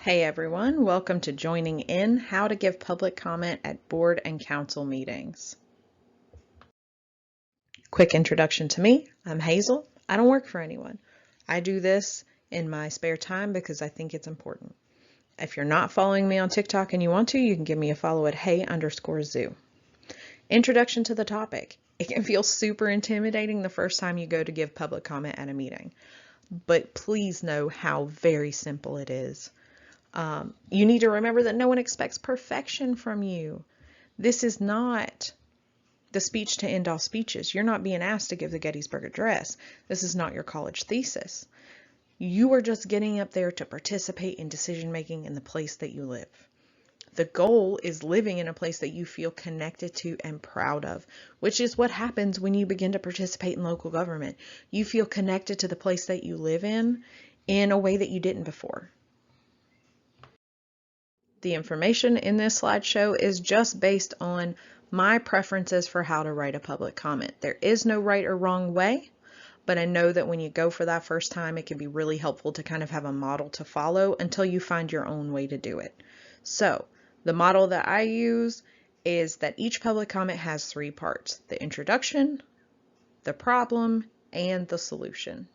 Hey everyone, welcome to joining in How to Give Public Comment at Board and Council Meetings. Quick introduction to me, I'm Hazel. I don't work for anyone. I do this in my spare time because I think it's important. If you're not following me on TikTok and you want to, you can give me a follow at hey_zoo. Introduction to the topic. It can feel super intimidating the first time you go to give public comment at a meeting, but please know how very simple it is. You need to remember that no one expects perfection from you. This is not the speech to end all speeches. You're not being asked to give the Gettysburg Address. This is not your college thesis. You are just getting up there to participate in decision making in the place that you live. The goal is living in a place that you feel connected to and proud of, which is what happens when you begin to participate in local government. You feel connected to the place that you live in a way that you didn't before. The information in this slideshow is just based on my preferences for how to write a public comment. There is no right or wrong way, but I know that when you go for that first time, it can be really helpful to kind of have a model to follow until you find your own way to do it. So the model that I use is that each public comment has three parts: the introduction, the problem, and the solution.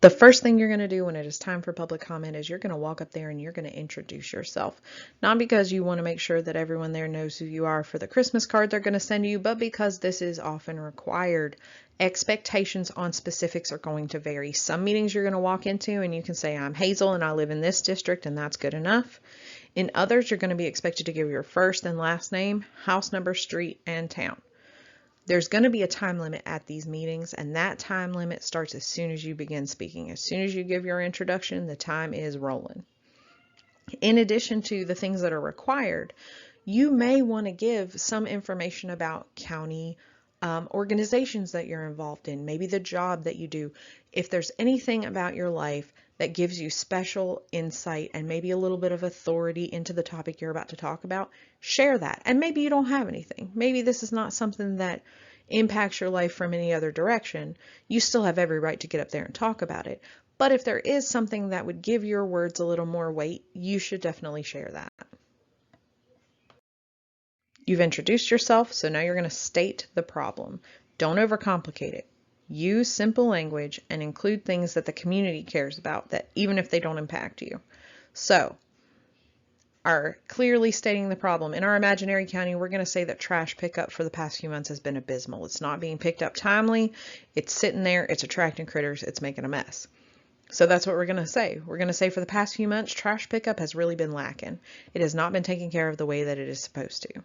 The first thing you're going to do when it is time for public comment is you're going to walk up there and you're going to introduce yourself. Not because you want to make sure that everyone there knows who you are for the Christmas card they're going to send you, but because this is often required. Expectations on specifics are going to vary. Some meetings you're going to walk into and you can say, I'm Hazel and I live in this district, and that's good enough. In others, you're going to be expected to give your first and last name, house number, street, and town. There's going to be a time limit at these meetings, and that time limit starts as soon as you begin speaking. As soon as you give your introduction, the time is rolling. In addition to the things that are required, you may want to give some information about county organizations that you're involved in, maybe the job that you do. If there's anything about your life that gives you special insight and maybe a little bit of authority into the topic you're about to talk about, share that. And maybe you don't have anything. Maybe this is not something that impacts your life from any other direction. You still have every right to get up there and talk about it. But if there is something that would give your words a little more weight, you should definitely share that. You've introduced yourself, so now you're going to state the problem. Don't overcomplicate it. Use simple language and include things that the community cares about, that even if they don't impact you. So, are clearly stating the problem. In our imaginary county, we're going to say that trash pickup for the past few months has been abysmal. It's not being picked up timely. It's sitting there. It's attracting critters. It's making a mess. So that's what we're going to say. We're going to say for the past few months, trash pickup has really been lacking. It has not been taken care of the way that it is supposed to.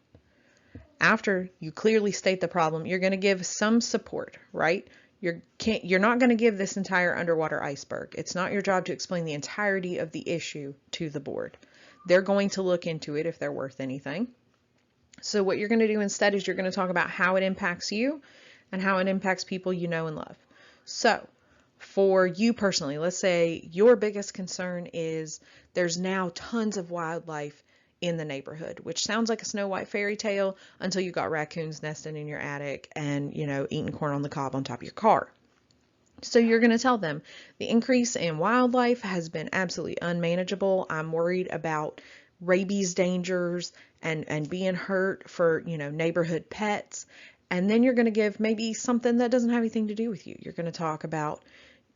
After you clearly state the problem, you're going to give some support, right? You're not going to give this entire underwater iceberg. It's not your job to explain the entirety of the issue to the board. They're going to look into it if they're worth anything. So what you're going to do instead is you're going to talk about how it impacts you and how it impacts people you know and love. So for you personally, let's say your biggest concern is there's now tons of wildlife in the neighborhood, which sounds like a Snow White fairy tale until you got raccoons nesting in your attic and, eating corn on the cob on top of your car. So you're going to tell them the increase in wildlife has been absolutely unmanageable. I'm worried about rabies dangers and being hurt for, neighborhood pets. And then you're going to give maybe something that doesn't have anything to do with you. You're going to talk about,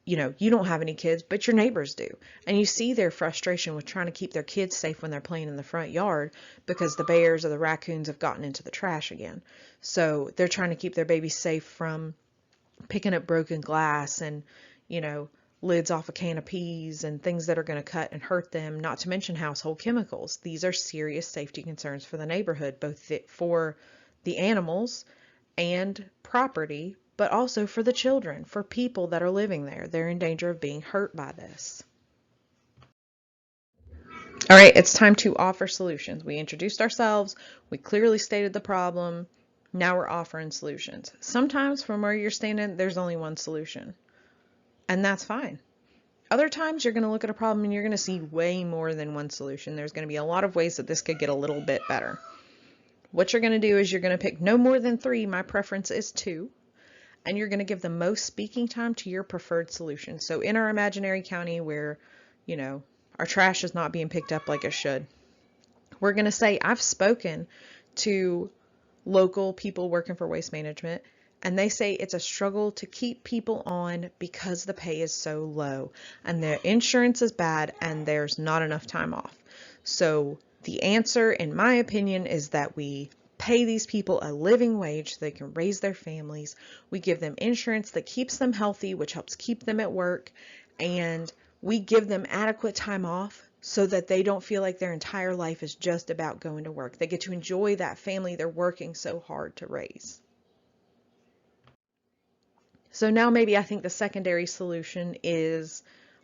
you don't have any kids, but your neighbors do. And you see their frustration with trying to keep their kids safe when they're playing in the front yard because the bears or the raccoons have gotten into the trash again. So they're trying to keep their babies safe from picking up broken glass and, lids off a can of peas and things that are going to cut and hurt them, not to mention household chemicals. These are serious safety concerns for the neighborhood, both for the animals and property, but also for the children, for people that are living there. They're in danger of being hurt by this. All right, it's time to offer solutions. We introduced ourselves, we clearly stated the problem, now we're offering solutions. Sometimes from where you're standing, there's only one solution, and that's fine. Other times you're going to look at a problem and you're going to see way more than one solution. There's going to be a lot of ways that this could get a little bit better. What you're going to do is you're going to pick no more than 3. My preference is 2. and you're going to give the most speaking time to your preferred solution. So in our imaginary county where, you know, our trash is not being picked up like it should, we're going to say, I've spoken to local people working for waste management, and they say it's a struggle to keep people on because the pay is so low and their insurance is bad and there's not enough time off. So the answer, in my opinion, is that we pay these people a living wage so they can raise their families. We give them insurance that keeps them healthy, which helps keep them at work, and we give them adequate time off so that they don't feel like their entire life is just about going to work. They get to enjoy that family they're working so hard to raise. So now maybe I think the secondary solution is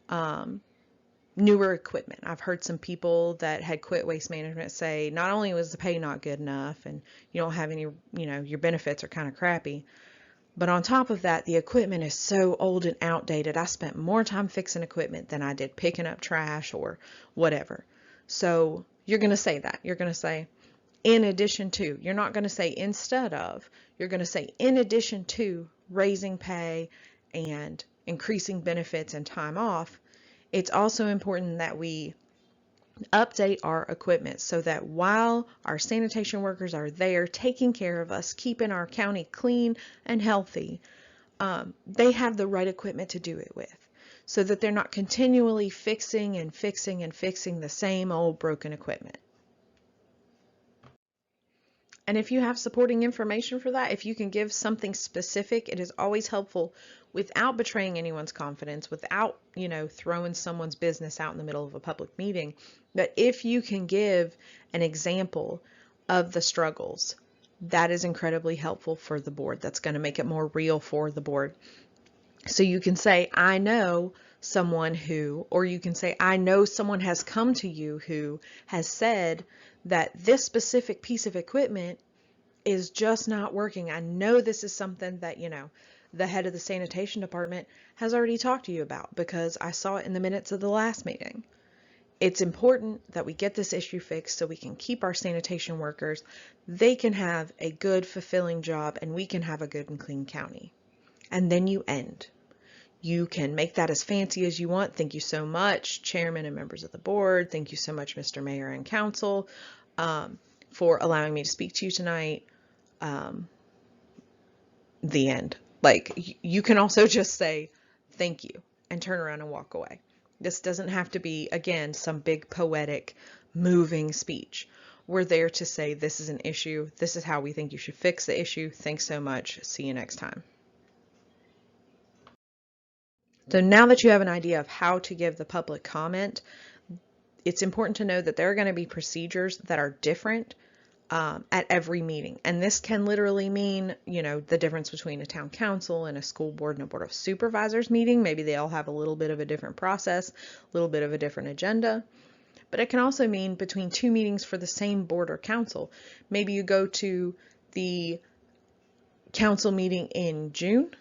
newer equipment. I've heard some people that had quit waste management say not only was the pay not good enough and you don't have any, your benefits are kind of crappy, but on top of that, the equipment is so old and outdated. I spent more time fixing equipment than I did picking up trash or whatever. So you're going to say that. You're going to say, in addition to, you're not going to say instead of, you're going to say in addition to raising pay and increasing benefits and time off, it's also important that we update our equipment so that while our sanitation workers are there taking care of us, keeping our county clean and healthy, they have the right equipment to do it with, so that they're not continually fixing and fixing and fixing the same old broken equipment. And if you have supporting information for that, if you can give something specific, it is always helpful without betraying anyone's confidence, without, throwing someone's business out in the middle of a public meeting. But if you can give an example of the struggles, that is incredibly helpful for the board. That's going to make it more real for the board. So you can say, I know someone who, or you can say, I know someone has come to you who has said that this specific piece of equipment is just not working. I know this is something that, the head of the sanitation department has already talked to you about because I saw it in the minutes of the last meeting. It's important that we get this issue fixed so we can keep our sanitation workers. They can have a good, fulfilling job, and we can have a good and clean county. And then you end. You can make that as fancy as you want. Thank you so much, Chairman and members of the board. Thank you so much, Mr. Mayor and Council, for allowing me to speak to you tonight. The end. Like, you can also just say thank you and turn around and walk away. This doesn't have to be, again, some big poetic, moving speech. We're there to say this is an issue. This is how we think you should fix the issue. Thanks so much. See you next time. So now that you have an idea of how to give the public comment, it's important to know that there are going to be procedures that are different at every meeting. And this can literally mean, the difference between a town council and a school board and a board of supervisors meeting. Maybe they all have a little bit of a different process, a little bit of a different agenda. But it can also mean between two meetings for the same board or council. Maybe you go to the council meeting in June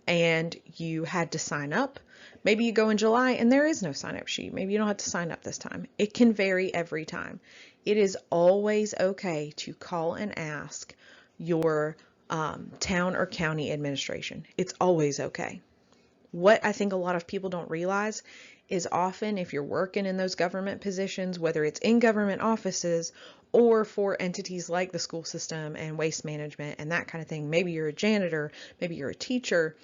and you had to sign up. Maybe you go in July and there is no sign-up sheet. Maybe you don't have to sign up this time. It can vary every time. It is always okay to call and ask your town or county administration. It's always okay. What I think a lot of people don't realize is often if you're working in those government positions, whether it's in government offices or for entities like the school system and waste management and that kind of thing, maybe you're a janitor, maybe you're a teacher,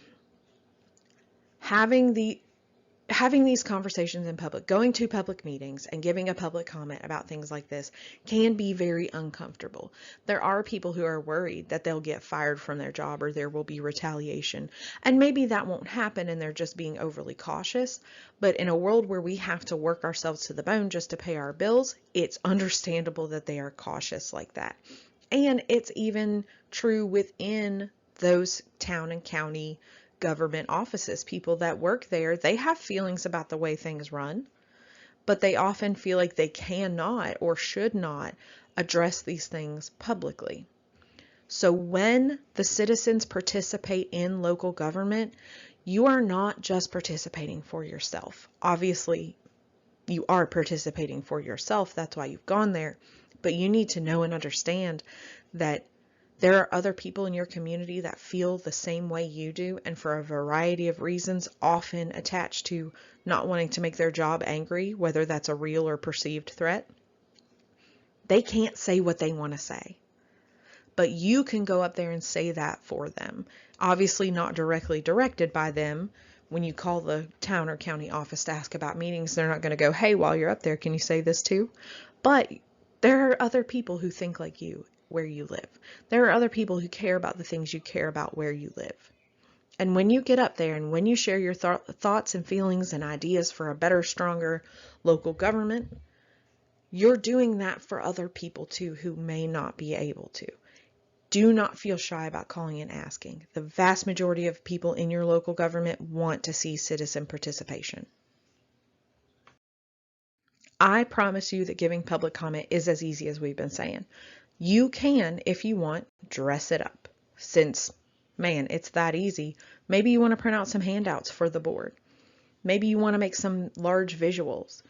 having these conversations in public, going to public meetings and giving a public comment about things like this can be very uncomfortable. There are people who are worried that they'll get fired from their job or there will be retaliation. And maybe that won't happen and they're just being overly cautious. But in a world where we have to work ourselves to the bone just to pay our bills, it's understandable that they are cautious like that. And it's even true within those town and county government offices. People that work there, they have feelings about the way things run, but they often feel like they cannot or should not address these things publicly. So when the citizens participate in local government, you are not just participating for yourself. Obviously, you are participating for yourself. That's why you've gone there. But you need to know and understand that There are other people in your community that feel the same way you do, and for a variety of reasons, often attached to not wanting to make their job angry, whether that's a real or perceived threat. They can't say what they want to say, but you can go up there and say that for them. Obviously not directly directed by them. When you call the town or county office to ask about meetings, they're not going to go, hey, while you're up there, can you say this too? But there are other people who think like you where you live. There are other people who care about the things you care about where you live. And when you get up there and when you share your thoughts and feelings and ideas for a better, stronger local government, you're doing that for other people too who may not be able to. Do not feel shy about calling and asking. The vast majority of people in your local government want to see citizen participation. I promise you that giving public comment is as easy as we've been saying. You can, if you want, dress it up. Since, man, it's that easy. Maybe you want to print out some handouts for the board. Maybe you want to make some large visuals.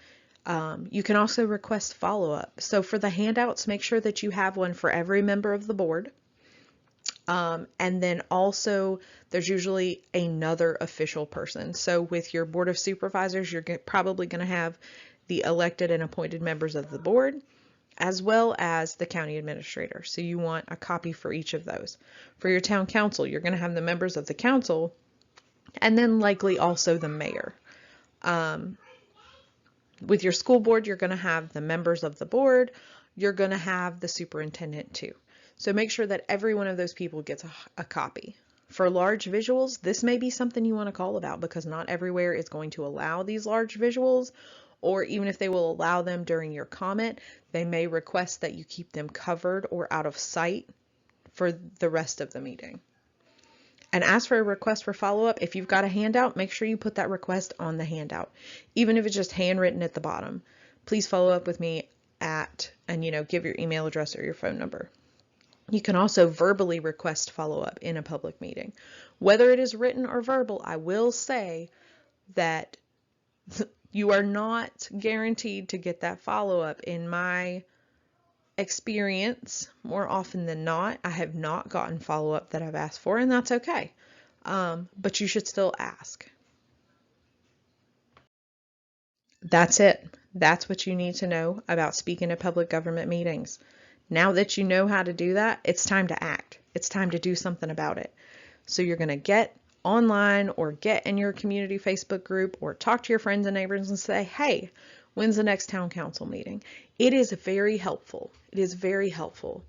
You can also request follow-up. So for the handouts, make sure that you have one for every member of the board. And then also there's usually another official person. So with your Board of Supervisors, you're probably going to have the elected and appointed members of the board, as well as the county administrator. So you want a copy for each of those. For your town council, you're going to have the members of the council, and then likely also the mayor. With your school board, you're going to have the members of the board. You're going to have the superintendent too. So make sure that every one of those people gets a copy. For large visuals, this may be something you want to call about, because not everywhere is going to allow these large visuals, or even if they will allow them during your comment, they may request that you keep them covered or out of sight for the rest of the meeting. And as for a request for follow-up, if you've got a handout, make sure you put that request on the handout, even if it's just handwritten at the bottom. Please follow up with me at, and give your email address or your phone number. You can also verbally request follow-up in a public meeting. Whether it is written or verbal, I will say that you are not guaranteed to get that follow-up. In my experience, more often than not, I have not gotten follow-up that I've asked for, and that's okay. But you should still ask. That's it. That's what you need to know about speaking at public government meetings. Now that you know how to do that, it's time to act. It's time to do something about it. So you're going to get online or get in your community Facebook group or talk to your friends and neighbors and say, hey, when's the next town council meeting? It is very helpful. It is very helpful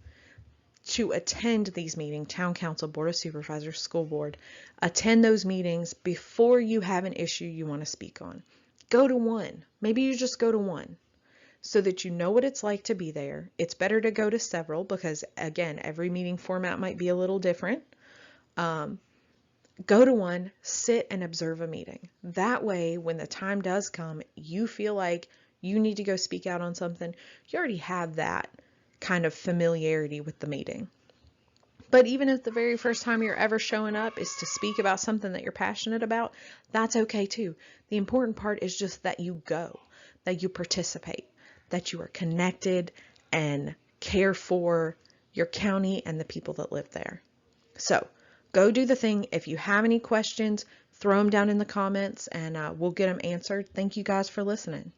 to attend these meetings, town council, board of supervisors, school board. Attend those meetings before you have an issue you want to speak on. Go to one. Maybe you just go to one, so that you know what it's like to be there. It's better to go to several because, again, every meeting format might be a little different. Go to one, sit and observe a meeting. That way, when the time does come, you feel like you need to go speak out on something, you already have that kind of familiarity with the meeting. But even if the very first time you're ever showing up is to speak about something that you're passionate about, that's okay too. The important part is just that you go, that you participate, that you are connected and care for your county and the people that live there. So go do the thing. If you have any questions, throw them down in the comments and we'll get them answered. Thank you guys for listening.